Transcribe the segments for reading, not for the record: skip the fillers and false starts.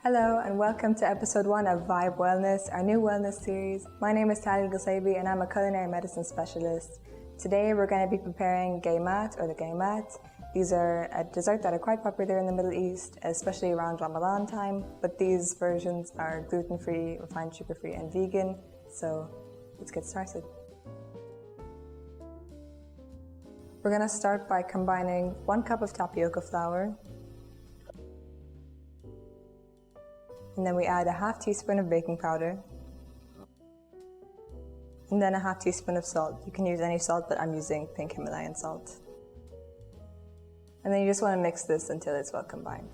Hello and welcome to episode 1 of VibeWellness, our new wellness series. My name is Taliah and I'm a culinary medicine specialist. Today we're going to be preparing Gaymat or the Gaymat. These are a dessert that are quite popular in the Middle East, especially around Ramadan time, but these versions are gluten-free, refined sugar-free and vegan. So let's get started. We're going to start by combining 1 cup of tapioca flour, and then we add a half teaspoon of baking powder, and then a half teaspoon of salt. You can use any salt, but I'm using pink Himalayan salt. And then you just want to mix this until it's well combined.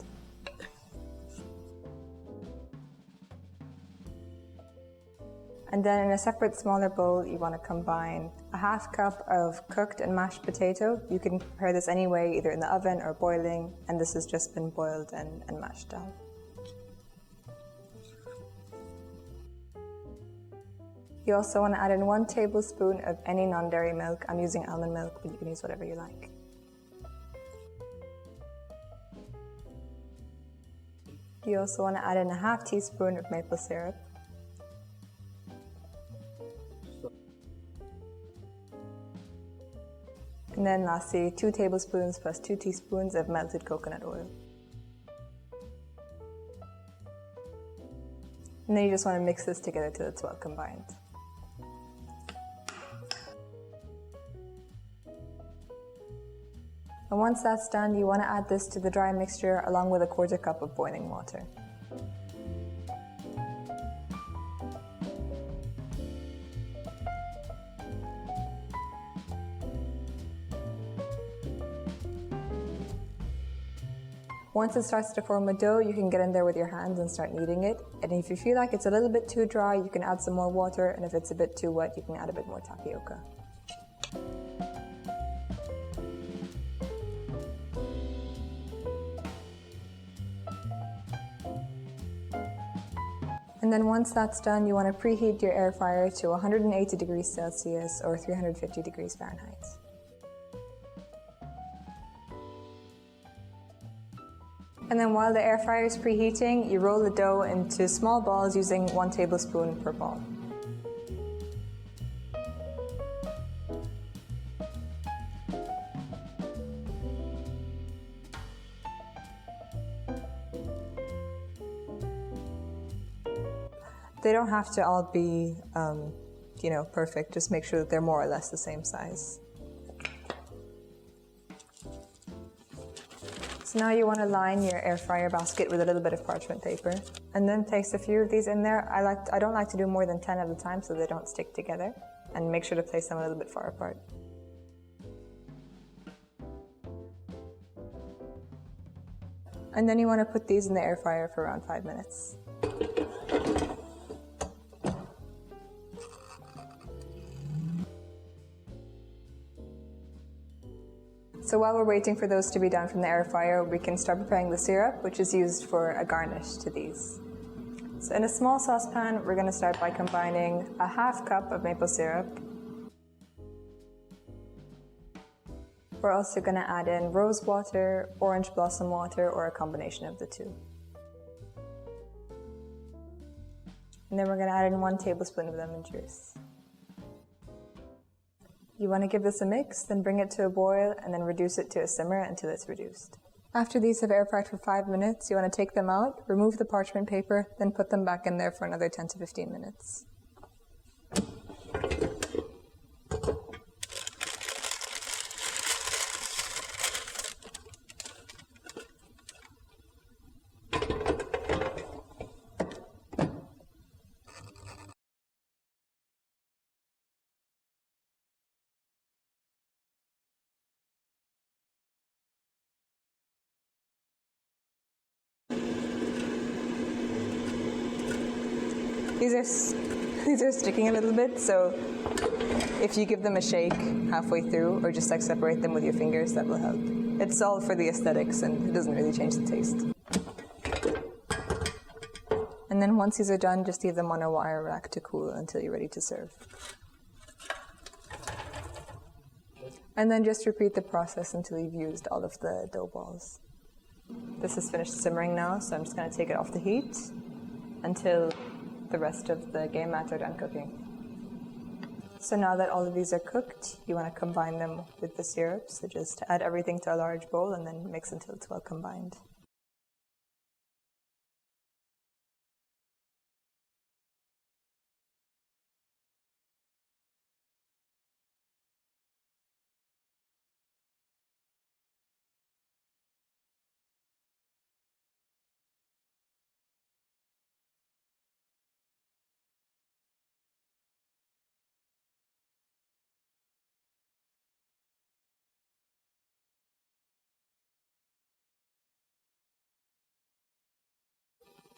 And then in a separate smaller bowl, you want to combine a half cup of cooked and mashed potato. You can prepare this any way, either in the oven or boiling, and this has just been boiled and mashed down. You also want to add in 1 tablespoon of any non-dairy milk. I'm using almond milk, but you can use whatever you like. You also want to add in a half teaspoon of maple syrup. And then lastly, 2 tablespoons plus 2 teaspoons of melted coconut oil. And then you just want to mix this together till it's well combined. And once that's done, you want to add this to the dry mixture along with a 1/4 cup of boiling water. Once it starts to form a dough, you can get in there with your hands and start kneading it. And if you feel like it's a little bit too dry, you can add some more water, and if it's a bit too wet, you can add a bit more tapioca. And then once that's done, you want to preheat your air fryer to 180 degrees Celsius or 350 degrees Fahrenheit. And then while the air fryer is preheating, you roll the dough into small balls using 1 tablespoon per ball. They don't have to all be, perfect. Just make sure that they're more or less the same size. So now you want to line your air fryer basket with a little bit of parchment paper, and then place a few of these in there. I don't like to do more than 10 at a time so they don't stick together, and make sure to place them a little bit far apart. And then you want to put these in the air fryer for around 5 minutes. So while we're waiting for those to be done from the air fryer, we can start preparing the syrup, which is used for a garnish to these. So in a small saucepan, we're going to start by combining a half cup of maple syrup. We're also going to add in rose water, orange blossom water, or a combination of the two. And then we're going to add in 1 tablespoon of lemon juice. You want to give this a mix, then bring it to a boil, and then reduce it to a simmer until it's reduced. After these have air fried for 5 minutes, you want to take them out, remove the parchment paper, then put them back in there for another 10 to 15 minutes. These are sticking a little bit, so if you give them a shake halfway through or just separate them with your fingers, that will help. It's all for the aesthetics and it doesn't really change the taste. And then once these are done, just leave them on a wire rack to cool until you're ready to serve. And then just repeat the process until you've used all of the dough balls. This is finished simmering now, so I'm just going to take it off the heat until the rest of the Gaymat are done cooking. So now that all of these are cooked, you want to combine them with the syrup. So just add everything to a large bowl and then mix until it's well combined.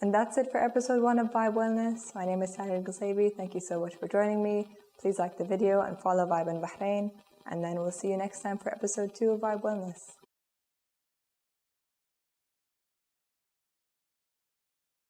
And that's it for episode 1 of Vibe Wellness. My name is Taliah. Thank you so much for joining me. Please like the video and follow Vibe in Bahrain. And then we'll see you next time for episode 2 of Vibe Wellness.